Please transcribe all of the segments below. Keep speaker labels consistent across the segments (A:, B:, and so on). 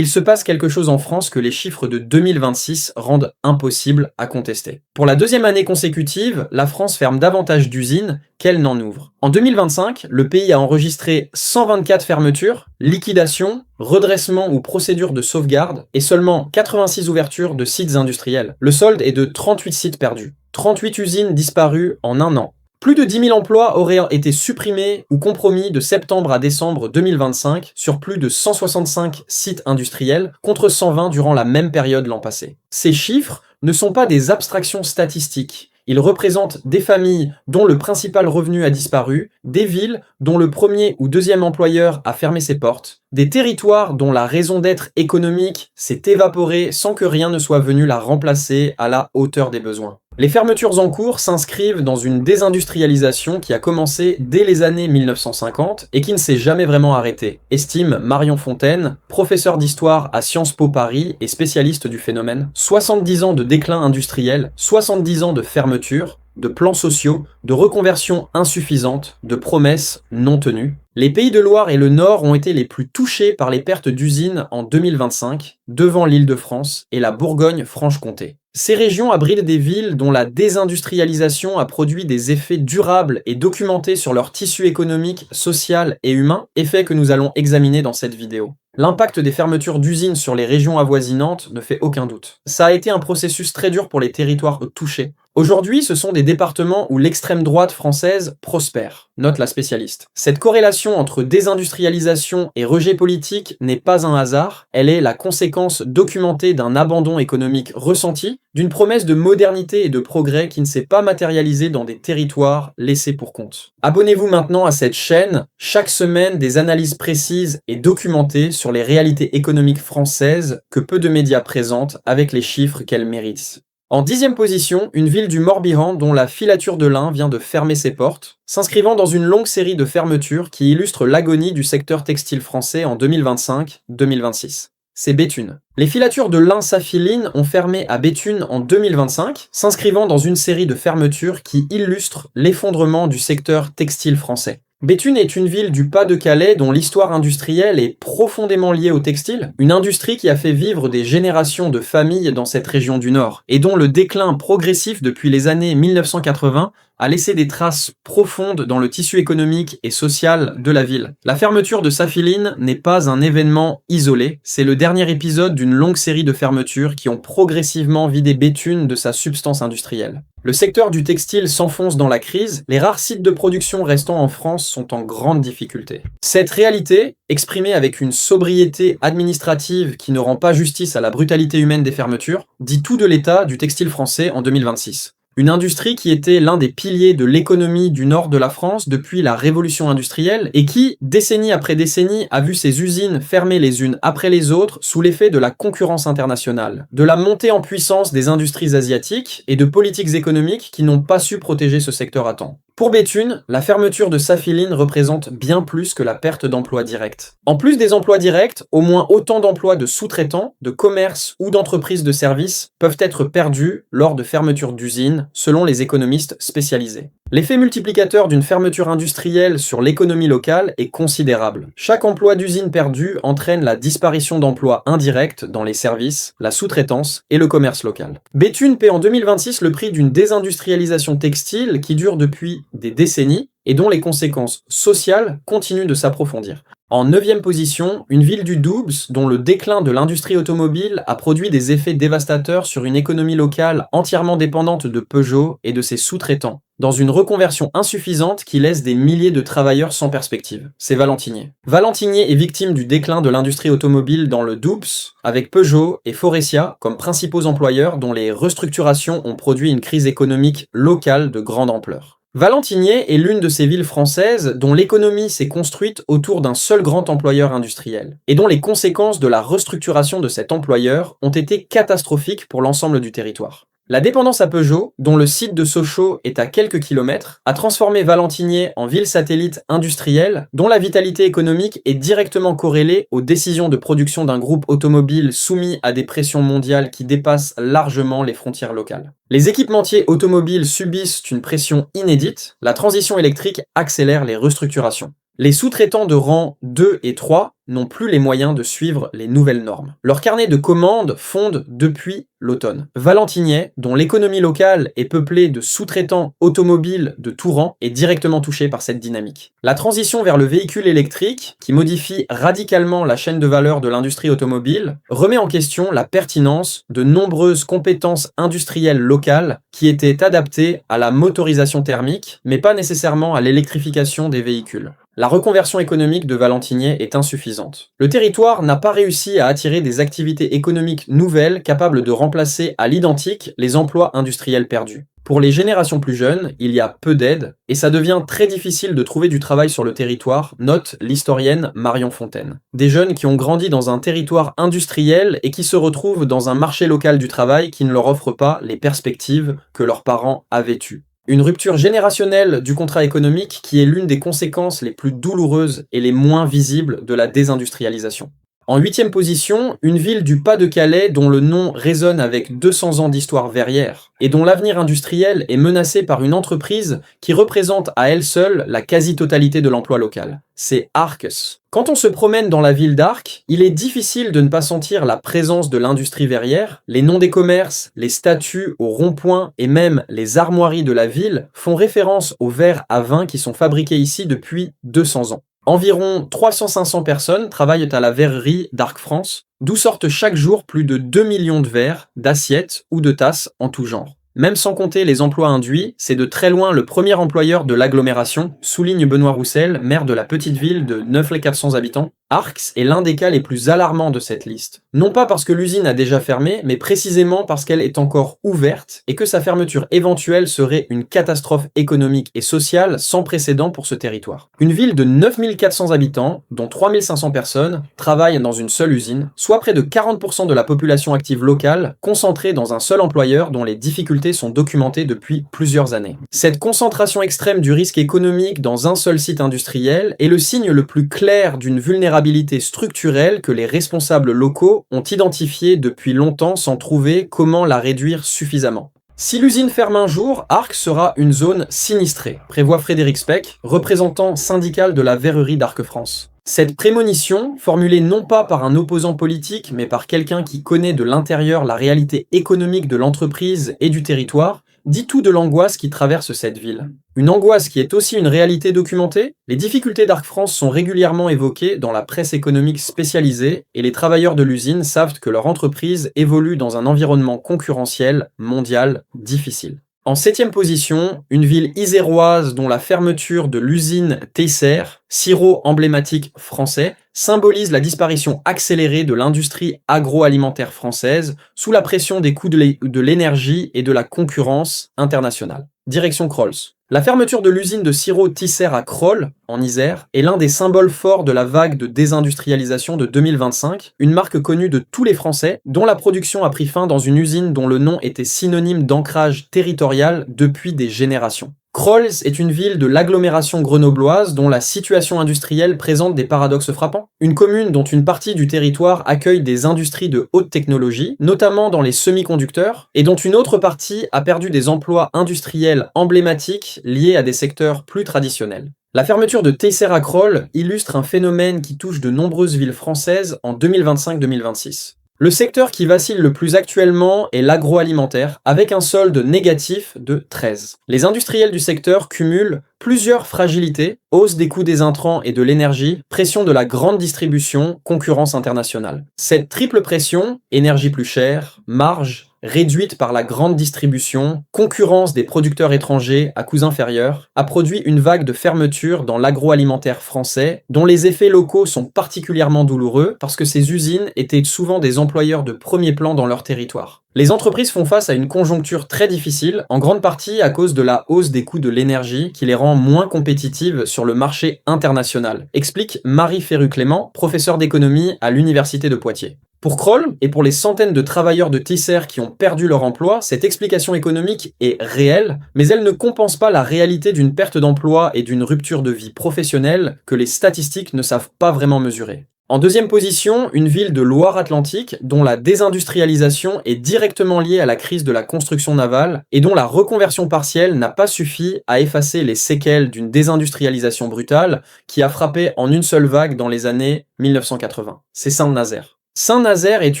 A: il se passe quelque chose en France que les chiffres de 2026 rendent impossible à contester. Pour la deuxième année consécutive, la France ferme davantage d'usines qu'elle n'en ouvre. En 2025, le pays a enregistré 124 fermetures, liquidations, redressements ou procédures de sauvegarde et seulement 86 ouvertures de sites industriels. Le solde est de 38 sites perdus. 38 usines disparues en un an. Plus de 10 000 emplois auraient été supprimés ou compromis de septembre à décembre 2025 sur plus de 165 sites industriels, contre 120 durant la même période l'an passé. Ces chiffres ne sont pas des abstractions statistiques. Ils représentent des familles dont le principal revenu a disparu, des villes dont le premier ou deuxième employeur a fermé ses portes, des territoires dont la raison d'être économique s'est évaporée sans que rien ne soit venu la remplacer à la hauteur des besoins. Les fermetures en cours s'inscrivent dans une désindustrialisation qui a commencé dès les années 1950 et qui ne s'est jamais vraiment arrêtée, estime Marion Fontaine, professeur d'histoire à Sciences Po Paris et spécialiste du phénomène. 70 ans de déclin industriel, 70 ans de fermeture, de plans sociaux, de reconversions insuffisantes, de promesses non tenues. Les Pays de Loire et le Nord ont été les plus touchés par les pertes d'usines en 2025, devant l'Île-de-France et la Bourgogne-Franche-Comté. Ces régions abritent des villes dont la désindustrialisation a produit des effets durables et documentés sur leur tissu économique, social et humain, effets que nous allons examiner dans cette vidéo. L'impact des fermetures d'usines sur les régions avoisinantes ne fait aucun doute. Ça a été un processus très dur pour les territoires touchés. Aujourd'hui, ce sont des départements où l'extrême droite française prospère, note la spécialiste. Cette corrélation entre désindustrialisation et rejet politique n'est pas un hasard, elle est la conséquence documentée d'un abandon économique ressenti, d'une promesse de modernité et de progrès qui ne s'est pas matérialisée dans des territoires laissés pour compte. Abonnez-vous maintenant à cette chaîne, chaque semaine des analyses précises et documentées sur les réalités économiques françaises que peu de médias présentent avec les chiffres qu'elles méritent. En 10e position, une ville du Morbihan dont la filature de lin vient de fermer ses portes, s'inscrivant dans une longue série de fermetures qui illustrent l'agonie du secteur textile français en 2025-2026. C'est Béthune. Les filatures de lin Safiline ont fermé à Béthune en 2025, s'inscrivant dans une série de fermetures qui illustrent l'effondrement du secteur textile français. Béthune est une ville du Pas-de-Calais dont l'histoire industrielle est profondément liée au textile, une industrie qui a fait vivre des générations de familles dans cette région du Nord, et dont le déclin progressif depuis les années 1980 a laissé des traces profondes dans le tissu économique et social de la ville. La fermeture de Safiline n'est pas un événement isolé, c'est le dernier épisode d'une longue série de fermetures qui ont progressivement vidé Béthune de sa substance industrielle. Le secteur du textile s'enfonce dans la crise, les rares sites de production restant en France sont en grande difficulté. Cette réalité, exprimée avec une sobriété administrative qui ne rend pas justice à la brutalité humaine des fermetures, dit tout de l'état du textile français en 2026. Une industrie qui était l'un des piliers de l'économie du nord de la France depuis la révolution industrielle et qui, décennie après décennie, a vu ses usines fermer les unes après les autres sous l'effet de la concurrence internationale, de la montée en puissance des industries asiatiques et de politiques économiques qui n'ont pas su protéger ce secteur à temps. Pour Béthune, la fermeture de Safiline représente bien plus que la perte d'emplois directs. En plus des emplois directs, au moins autant d'emplois de sous-traitants, de commerces ou d'entreprises de services peuvent être perdus lors de fermetures d'usines, selon les économistes spécialisés. L'effet multiplicateur d'une fermeture industrielle sur l'économie locale est considérable. Chaque emploi d'usine perdu entraîne la disparition d'emplois indirects dans les services, la sous-traitance et le commerce local. Béthune paie en 2026 le prix d'une désindustrialisation textile qui dure depuis des décennies et dont les conséquences sociales continuent de s'approfondir. En 9e position, une ville du Doubs dont le déclin de l'industrie automobile a produit des effets dévastateurs sur une économie locale entièrement dépendante de Peugeot et de ses sous-traitants, dans une reconversion insuffisante qui laisse des milliers de travailleurs sans perspective. C'est Valentinier. Valentinier est victime du déclin de l'industrie automobile dans le Doubs, avec Peugeot et Faurecia comme principaux employeurs dont les restructurations ont produit une crise économique locale de grande ampleur. Valentinier est l'une de ces villes françaises dont l'économie s'est construite autour d'un seul grand employeur industriel, et dont les conséquences de la restructuration de cet employeur ont été catastrophiques pour l'ensemble du territoire. La dépendance à Peugeot, dont le site de Sochaux est à quelques kilomètres, a transformé Valentinier en ville satellite industrielle dont la vitalité économique est directement corrélée aux décisions de production d'un groupe automobile soumis à des pressions mondiales qui dépassent largement les frontières locales. Les équipementiers automobiles subissent une pression inédite, la transition électrique accélère les restructurations. Les sous-traitants de rang 2 et 3 n'ont plus les moyens de suivre les nouvelles normes. Leur carnet de commandes fonde depuis l'automne. Valentigney, dont l'économie locale est peuplée de sous-traitants automobiles de tout rang, est directement touchée par cette dynamique. La transition vers le véhicule électrique, qui modifie radicalement la chaîne de valeur de l'industrie automobile, remet en question la pertinence de nombreuses compétences industrielles locales qui étaient adaptées à la motorisation thermique, mais pas nécessairement à l'électrification des véhicules. La reconversion économique de Valentigney est insuffisante. Le territoire n'a pas réussi à attirer des activités économiques nouvelles capables de remplacer à l'identique les emplois industriels perdus. Pour les générations plus jeunes, il y a peu d'aide, et ça devient très difficile de trouver du travail sur le territoire, note l'historienne Marion Fontaine. Des jeunes qui ont grandi dans un territoire industriel et qui se retrouvent dans un marché local du travail qui ne leur offre pas les perspectives que leurs parents avaient eues. Une rupture générationnelle du contrat économique qui est l'une des conséquences les plus douloureuses et les moins visibles de la désindustrialisation. En 8e position, une ville du Pas-de-Calais dont le nom résonne avec 200 ans d'histoire verrière et dont l'avenir industriel est menacé par une entreprise qui représente à elle seule la quasi-totalité de l'emploi local. C'est Arques. Quand on se promène dans la ville d'Arques, il est difficile de ne pas sentir la présence de l'industrie verrière. Les noms des commerces, les statues au rond-point et même les armoiries de la ville font référence aux verres à vin qui sont fabriqués ici depuis 200 ans. Environ 300-500 personnes travaillent à la verrerie d'Arc France, d'où sortent chaque jour plus de 2 millions de verres, d'assiettes ou de tasses en tout genre. Même sans compter les emplois induits, c'est de très loin le premier employeur de l'agglomération, souligne Benoît Roussel, maire de la petite ville de 9 400 habitants. Arques est l'un des cas les plus alarmants de cette liste. Non pas parce que l'usine a déjà fermé, mais précisément parce qu'elle est encore ouverte et que sa fermeture éventuelle serait une catastrophe économique et sociale sans précédent pour ce territoire. Une ville de 9400 habitants, dont 3500 personnes, travaillent dans une seule usine, soit près de 40% de la population active locale, concentrée dans un seul employeur dont les difficultés sont documentées depuis plusieurs années. Cette concentration extrême du risque économique dans un seul site industriel est le signe le plus clair d'une vulnérabilité structurelle que les responsables locaux ont identifiée depuis longtemps sans trouver comment la réduire suffisamment. Si l'usine ferme un jour, Arques sera une zone sinistrée, prévoit Frédéric Speck, représentant syndical de la verrerie d'Arc France. Cette prémonition, formulée non pas par un opposant politique, mais par quelqu'un qui connaît de l'intérieur la réalité économique de l'entreprise et du territoire, dit tout de l'angoisse qui traverse cette ville. Une angoisse qui est aussi une réalité documentée. Les difficultés d'Arc France sont régulièrement évoquées dans la presse économique spécialisée et les travailleurs de l'usine savent que leur entreprise évolue dans un environnement concurrentiel mondial difficile. En 7e position, une ville iséroise dont la fermeture de l'usine Teisser, sirop emblématique français, symbolise la disparition accélérée de l'industrie agroalimentaire française sous la pression des coûts de l'énergie et de la concurrence internationale. Direction Crolles. La fermeture de l'usine de sirop Teisser à Crolles, en Isère, est l'un des symboles forts de la vague de désindustrialisation de 2025, une marque connue de tous les Français, dont la production a pris fin dans une usine dont le nom était synonyme d'ancrage territorial depuis des générations. Crolles est une ville de l'agglomération grenobloise dont la situation industrielle présente des paradoxes frappants. Une commune dont une partie du territoire accueille des industries de haute technologie, notamment dans les semi-conducteurs, et dont une autre partie a perdu des emplois industriels emblématiques liés à des secteurs plus traditionnels. La fermeture de Teisser à Crolles illustre un phénomène qui touche de nombreuses villes françaises en 2025-2026. Le secteur qui vacille le plus actuellement est l'agroalimentaire, avec un solde négatif de 13. Les industriels du secteur cumulent plusieurs fragilités, hausse des coûts des intrants et de l'énergie, pression de la grande distribution, concurrence internationale. Cette triple pression, énergie plus chère, marge réduite par la grande distribution, concurrence des producteurs étrangers à coûts inférieurs, a produit une vague de fermetures dans l'agroalimentaire français, dont les effets locaux sont particulièrement douloureux parce que ces usines étaient souvent des employeurs de premier plan dans leur territoire. Les entreprises font face à une conjoncture très difficile, en grande partie à cause de la hausse des coûts de l'énergie qui les rend moins compétitives sur le marché international, explique Marie Ferru-Clément, professeure d'économie à l'Université de Poitiers. Pour Crolles, et pour les centaines de travailleurs de Teisser qui ont perdu leur emploi, cette explication économique est réelle, mais elle ne compense pas la réalité d'une perte d'emploi et d'une rupture de vie professionnelle que les statistiques ne savent pas vraiment mesurer. En deuxième position, une ville de Loire-Atlantique dont la désindustrialisation est directement liée à la crise de la construction navale et dont la reconversion partielle n'a pas suffi à effacer les séquelles d'une désindustrialisation brutale qui a frappé en une seule vague dans les années 1980. C'est Saint-Nazaire. Saint-Nazaire est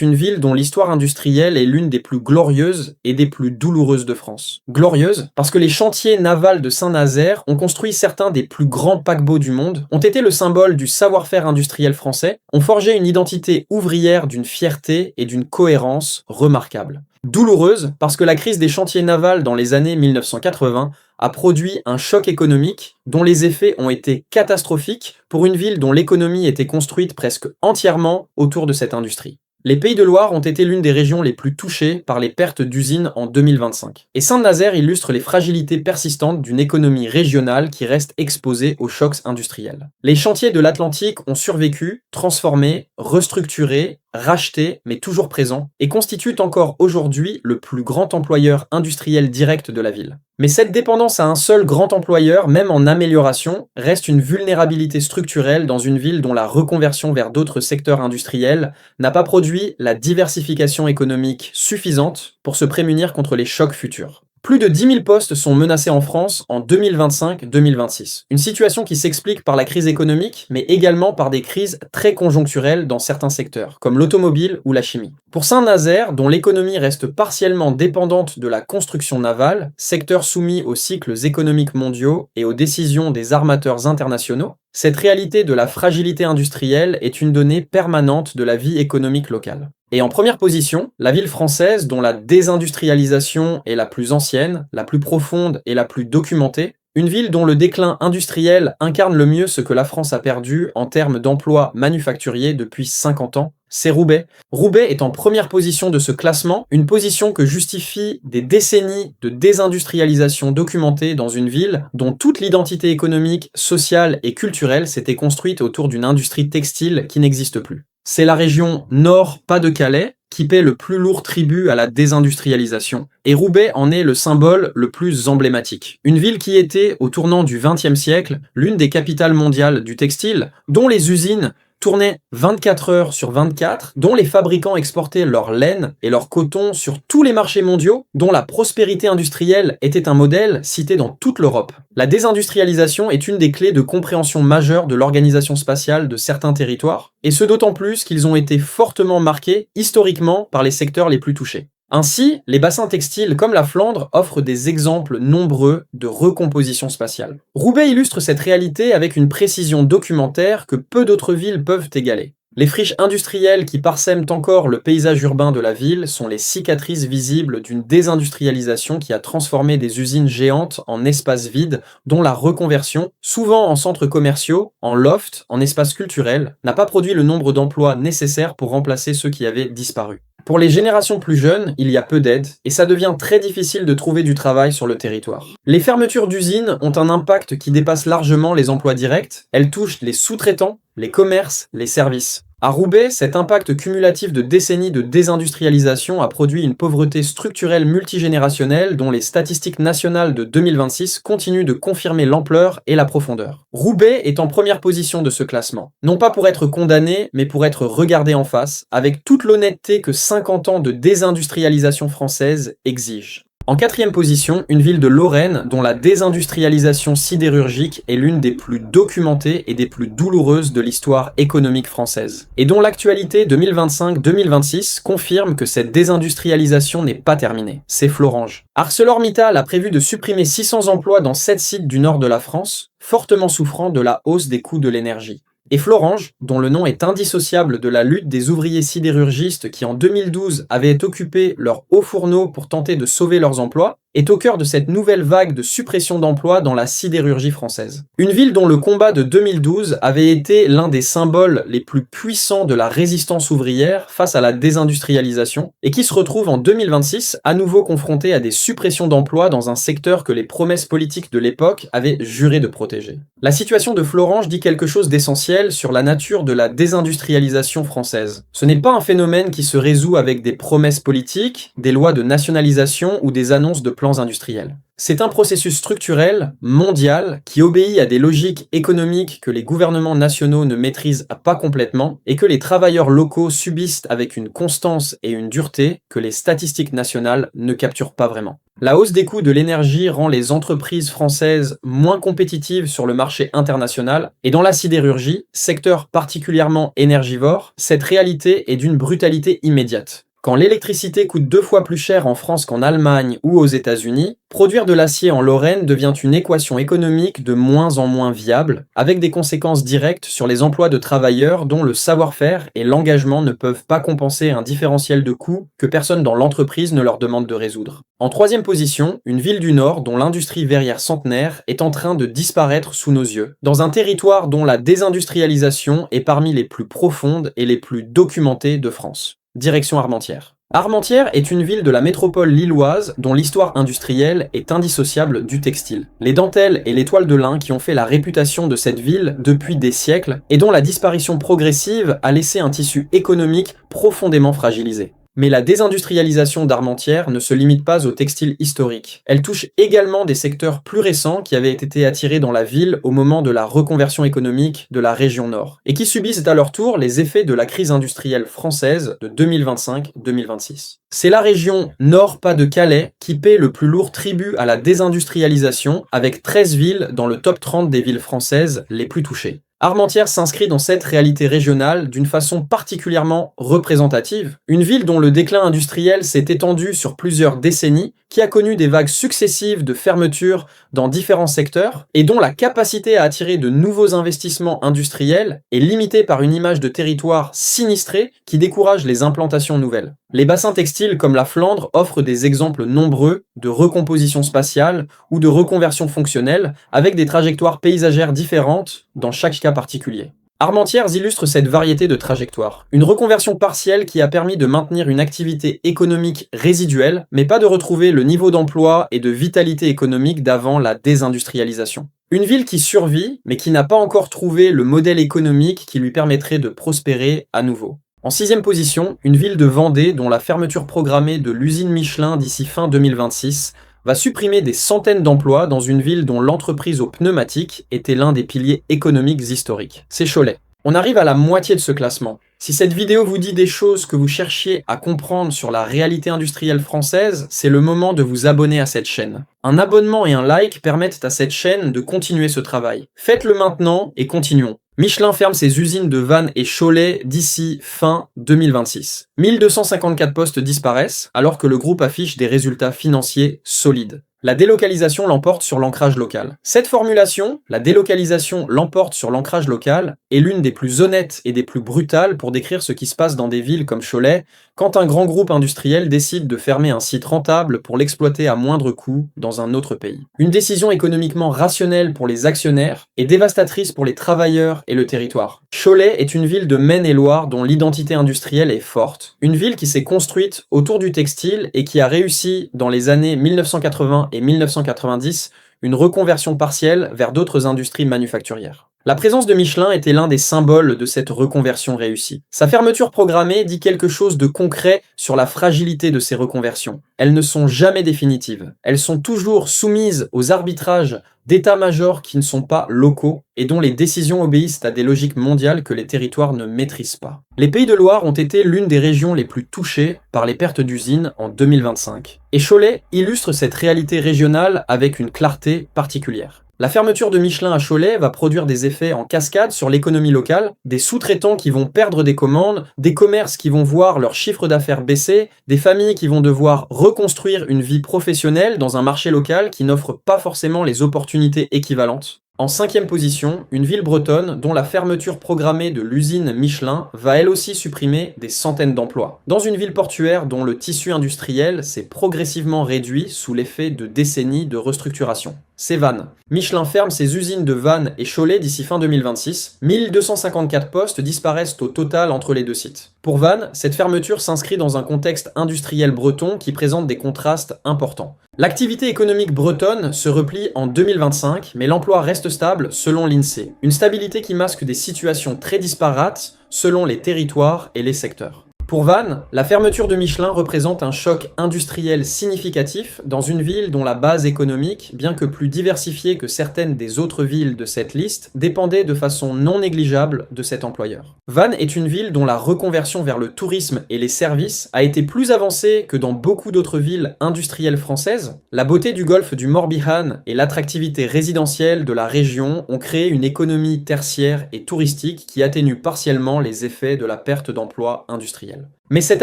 A: une ville dont l'histoire industrielle est l'une des plus glorieuses et des plus douloureuses de France. Glorieuse parce que les chantiers navals de Saint-Nazaire ont construit certains des plus grands paquebots du monde, ont été le symbole du savoir-faire industriel français, ont forgé une identité ouvrière d'une fierté et d'une cohérence remarquables. Douloureuse parce que la crise des chantiers navals dans les années 1980 a produit un choc économique dont les effets ont été catastrophiques pour une ville dont l'économie était construite presque entièrement autour de cette industrie. Les Pays de Loire ont été l'une des régions les plus touchées par les pertes d'usines en 2025. Et Saint-Nazaire illustre les fragilités persistantes d'une économie régionale qui reste exposée aux chocs industriels. Les chantiers de l'Atlantique ont survécu, transformés, restructurés, rachetés, mais toujours présents, et constituent encore aujourd'hui le plus grand employeur industriel direct de la ville. Mais cette dépendance à un seul grand employeur, même en amélioration, reste une vulnérabilité structurelle dans une ville dont la reconversion vers d'autres secteurs industriels n'a pas produit la diversification économique suffisante pour se prémunir contre les chocs futurs. Plus de 10 000 postes sont menacés en France en 2025-2026. Une situation qui s'explique par la crise économique, mais également par des crises très conjoncturelles dans certains secteurs, comme l'automobile ou la chimie. Pour Saint-Nazaire, dont l'économie reste partiellement dépendante de la construction navale, secteur soumis aux cycles économiques mondiaux et aux décisions des armateurs internationaux, cette réalité de la fragilité industrielle est une donnée permanente de la vie économique locale. Et en première position, la ville française dont la désindustrialisation est la plus ancienne, la plus profonde et la plus documentée, une ville dont le déclin industriel incarne le mieux ce que la France a perdu en termes d'emplois manufacturiers depuis 50 ans, c'est Roubaix. Roubaix est en première position de ce classement, une position que justifie des décennies de désindustrialisation documentée dans une ville dont toute l'identité économique, sociale et culturelle s'était construite autour d'une industrie textile qui n'existe plus. C'est la région Nord-Pas-de-Calais qui paie le plus lourd tribut à la désindustrialisation, et Roubaix en est le symbole le plus emblématique. Une ville qui était, au tournant du XXe siècle, l'une des capitales mondiales du textile, dont les usines tournaient 24 heures sur 24, dont les fabricants exportaient leur laine et leur coton sur tous les marchés mondiaux, dont la prospérité industrielle était un modèle cité dans toute l'Europe. La désindustrialisation est une des clés de compréhension majeure de l'organisation spatiale de certains territoires, et ce d'autant plus qu'ils ont été fortement marqués historiquement par les secteurs les plus touchés. Ainsi, les bassins textiles comme la Flandre offrent des exemples nombreux de recomposition spatiale. Roubaix illustre cette réalité avec une précision documentaire que peu d'autres villes peuvent égaler. Les friches industrielles qui parsèment encore le paysage urbain de la ville sont les cicatrices visibles d'une désindustrialisation qui a transformé des usines géantes en espaces vides dont la reconversion, souvent en centres commerciaux, en lofts, en espaces culturels, n'a pas produit le nombre d'emplois nécessaires pour remplacer ceux qui avaient disparu. Pour les générations plus jeunes, il y a peu d'aide, et ça devient très difficile de trouver du travail sur le territoire. Les fermetures d'usines ont un impact qui dépasse largement les emplois directs, elles touchent les sous-traitants, les commerces, les services. À Roubaix, cet impact cumulatif de décennies de désindustrialisation a produit une pauvreté structurelle multigénérationnelle dont les statistiques nationales de 2026 continuent de confirmer l'ampleur et la profondeur. Roubaix est en première position de ce classement, non pas pour être condamné, mais pour être regardé en face, avec toute l'honnêteté que 50 ans de désindustrialisation française exigent. En quatrième position, une ville de Lorraine dont la désindustrialisation sidérurgique est l'une des plus documentées et des plus douloureuses de l'histoire économique française, et dont l'actualité 2025-2026 confirme que cette désindustrialisation n'est pas terminée. C'est Florange. ArcelorMittal a prévu de supprimer 600 emplois dans 7 sites du nord de la France, fortement souffrant de la hausse des coûts de l'énergie. Et Florange, dont le nom est indissociable de la lutte des ouvriers sidérurgistes qui en 2012 avaient occupé leurs hauts fourneaux pour tenter de sauver leurs emplois, est au cœur de cette nouvelle vague de suppression d'emplois dans la sidérurgie française. Une ville dont le combat de 2012 avait été l'un des symboles les plus puissants de la résistance ouvrière face à la désindustrialisation, et qui se retrouve en 2026 à nouveau confrontée à des suppressions d'emplois dans un secteur que les promesses politiques de l'époque avaient juré de protéger. La situation de Florange dit quelque chose d'essentiel sur la nature de la désindustrialisation française. Ce n'est pas un phénomène qui se résout avec des promesses politiques, des lois de nationalisation ou des annonces de plans industriels. C'est un processus structurel, mondial, qui obéit à des logiques économiques que les gouvernements nationaux ne maîtrisent pas complètement et que les travailleurs locaux subissent avec une constance et une dureté que les statistiques nationales ne capturent pas vraiment. La hausse des coûts de l'énergie rend les entreprises françaises moins compétitives sur le marché international et dans la sidérurgie, secteur particulièrement énergivore, cette réalité est d'une brutalité immédiate. Quand l'électricité coûte 2 fois plus cher en France qu'en Allemagne ou aux États-Unis, produire de l'acier en Lorraine devient une équation économique de moins en moins viable, avec des conséquences directes sur les emplois de travailleurs dont le savoir-faire et l'engagement ne peuvent pas compenser un différentiel de coûts que personne dans l'entreprise ne leur demande de résoudre. En troisième position, une ville du Nord dont l'industrie verrière centenaire est en train de disparaître sous nos yeux, dans un territoire dont la désindustrialisation est parmi les plus profondes et les plus documentées de France. Direction Armentières. Armentières est une ville de la métropole lilloise dont l'histoire industrielle est indissociable du textile. Les dentelles et les toiles de lin qui ont fait la réputation de cette ville depuis des siècles et dont la disparition progressive a laissé un tissu économique profondément fragilisé. Mais la désindustrialisation d'Armentières ne se limite pas au textile historique. Elle touche également des secteurs plus récents qui avaient été attirés dans la ville au moment de la reconversion économique de la région Nord, et qui subissent à leur tour les effets de la crise industrielle française de 2025-2026. C'est la région Nord-Pas-de-Calais qui paie le plus lourd tribut à la désindustrialisation, avec 13 villes dans le top 30 des villes françaises les plus touchées. Armentières s'inscrit dans cette réalité régionale d'une façon particulièrement représentative, une ville dont le déclin industriel s'est étendu sur plusieurs décennies, qui a connu des vagues successives de fermetures dans différents secteurs, et dont la capacité à attirer de nouveaux investissements industriels est limitée par une image de territoire sinistré qui décourage les implantations nouvelles. Les bassins textiles comme la Flandre offrent des exemples nombreux de recomposition spatiale ou de reconversion fonctionnelle avec des trajectoires paysagères différentes dans chaque cas particulier. Armentières illustre cette variété de trajectoires. Une reconversion partielle qui a permis de maintenir une activité économique résiduelle, mais pas de retrouver le niveau d'emploi et de vitalité économique d'avant la désindustrialisation. Une ville qui survit, mais qui n'a pas encore trouvé le modèle économique qui lui permettrait de prospérer à nouveau. En 6e position, une ville de Vendée dont la fermeture programmée de l'usine Michelin d'ici fin 2026 va supprimer des centaines d'emplois dans une ville dont l'entreprise aux pneumatiques était l'un des piliers économiques historiques. C'est Cholet. On arrive à la moitié de ce classement. Si cette vidéo vous dit des choses que vous cherchiez à comprendre sur la réalité industrielle française, c'est le moment de vous abonner à cette chaîne. Un abonnement et un like permettent à cette chaîne de continuer ce travail. Faites-le maintenant et continuons. Michelin ferme ses usines de Vannes et Cholet d'ici fin 2026. 1254 postes disparaissent, alors que le groupe affiche des résultats financiers solides. La délocalisation l'emporte sur l'ancrage local. Cette formulation, la délocalisation l'emporte sur l'ancrage local, est l'une des plus honnêtes et des plus brutales pour décrire ce qui se passe dans des villes comme Cholet, quand un grand groupe industriel décide de fermer un site rentable pour l'exploiter à moindre coût dans un autre pays. Une décision économiquement rationnelle pour les actionnaires et dévastatrice pour les travailleurs et le territoire. Cholet est une ville de Maine-et-Loire dont l'identité industrielle est forte. Une ville qui s'est construite autour du textile et qui a réussi dans les années 1980 et 1990 une reconversion partielle vers d'autres industries manufacturières. La présence de Michelin était l'un des symboles de cette reconversion réussie. Sa fermeture programmée dit quelque chose de concret sur la fragilité de ces reconversions. Elles ne sont jamais définitives. Elles sont toujours soumises aux arbitrages d'états-majors qui ne sont pas locaux et dont les décisions obéissent à des logiques mondiales que les territoires ne maîtrisent pas. Les Pays de Loire ont été l'une des régions les plus touchées par les pertes d'usines en 2025. Et Cholet illustre cette réalité régionale avec une clarté particulière. La fermeture de Michelin à Cholet va produire des effets en cascade sur l'économie locale, des sous-traitants qui vont perdre des commandes, des commerces qui vont voir leur chiffre d'affaires baisser, des familles qui vont devoir reconstruire une vie professionnelle dans un marché local qui n'offre pas forcément les opportunités équivalentes. En 5e position, une ville bretonne dont la fermeture programmée de l'usine Michelin va elle aussi supprimer des centaines d'emplois. Dans une ville portuaire dont le tissu industriel s'est progressivement réduit sous l'effet de décennies de restructuration. C'est Vannes. Michelin ferme ses usines de Vannes et Cholet d'ici fin 2026. 1254 postes disparaissent au total entre les deux sites. Pour Vannes, cette fermeture s'inscrit dans un contexte industriel breton qui présente des contrastes importants. L'activité économique bretonne se replie en 2025, mais l'emploi reste stable selon l'INSEE. Une stabilité qui masque des situations très disparates selon les territoires et les secteurs. Pour Vannes, la fermeture de Michelin représente un choc industriel significatif dans une ville dont la base économique, bien que plus diversifiée que certaines des autres villes de cette liste, dépendait de façon non négligeable de cet employeur. Vannes est une ville dont la reconversion vers le tourisme et les services a été plus avancée que dans beaucoup d'autres villes industrielles françaises. La beauté du golfe du Morbihan et l'attractivité résidentielle de la région ont créé une économie tertiaire et touristique qui atténue partiellement les effets de la perte d'emplois industriels. Mais cette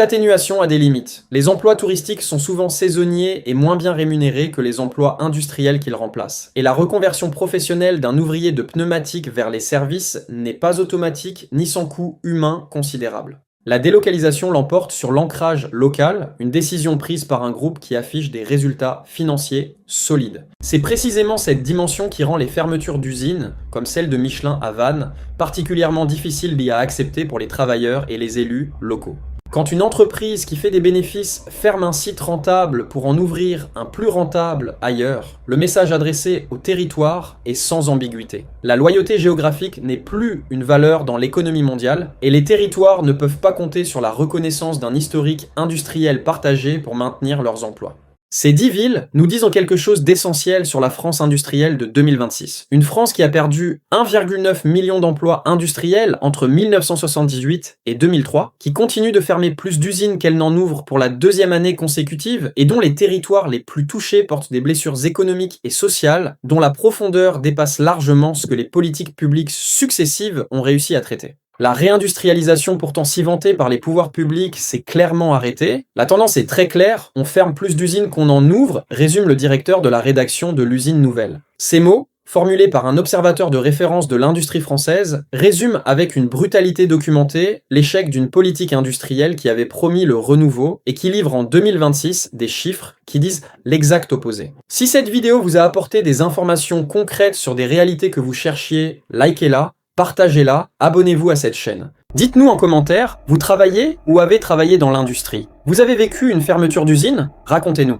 A: atténuation a des limites. Les emplois touristiques sont souvent saisonniers et moins bien rémunérés que les emplois industriels qu'ils remplacent. Et la reconversion professionnelle d'un ouvrier de pneumatique vers les services n'est pas automatique ni sans coût humain considérable. La délocalisation l'emporte sur l'ancrage local, une décision prise par un groupe qui affiche des résultats financiers solides. C'est précisément cette dimension qui rend les fermetures d'usines, comme celle de Michelin à Vannes, particulièrement difficiles à accepter pour les travailleurs et les élus locaux. Quand une entreprise qui fait des bénéfices ferme un site rentable pour en ouvrir un plus rentable ailleurs, le message adressé au territoire est sans ambiguïté. La loyauté géographique n'est plus une valeur dans l'économie mondiale et les territoires ne peuvent pas compter sur la reconnaissance d'un historique industriel partagé pour maintenir leurs emplois. Ces 10 villes nous disent en quelque chose d'essentiel sur la France industrielle de 2026. Une France qui a perdu 1,9 million d'emplois industriels entre 1978 et 2003, qui continue de fermer plus d'usines qu'elle n'en ouvre pour la deuxième année consécutive et dont les territoires les plus touchés portent des blessures économiques et sociales dont la profondeur dépasse largement ce que les politiques publiques successives ont réussi à traiter. La réindustrialisation pourtant si vantée par les pouvoirs publics s'est clairement arrêtée. La tendance est très claire, on ferme plus d'usines qu'on en ouvre, résume le directeur de la rédaction de l'usine Nouvelle. Ces mots, formulés par un observateur de référence de l'industrie française, résument avec une brutalité documentée l'échec d'une politique industrielle qui avait promis le renouveau et qui livre en 2026 des chiffres qui disent l'exact opposé. Si cette vidéo vous a apporté des informations concrètes sur des réalités que vous cherchiez, likez-la, partagez-la, abonnez-vous à cette chaîne. Dites-nous en commentaire, vous travaillez ou avez travaillé dans l'industrie? Vous avez vécu une fermeture d'usine? Racontez-nous.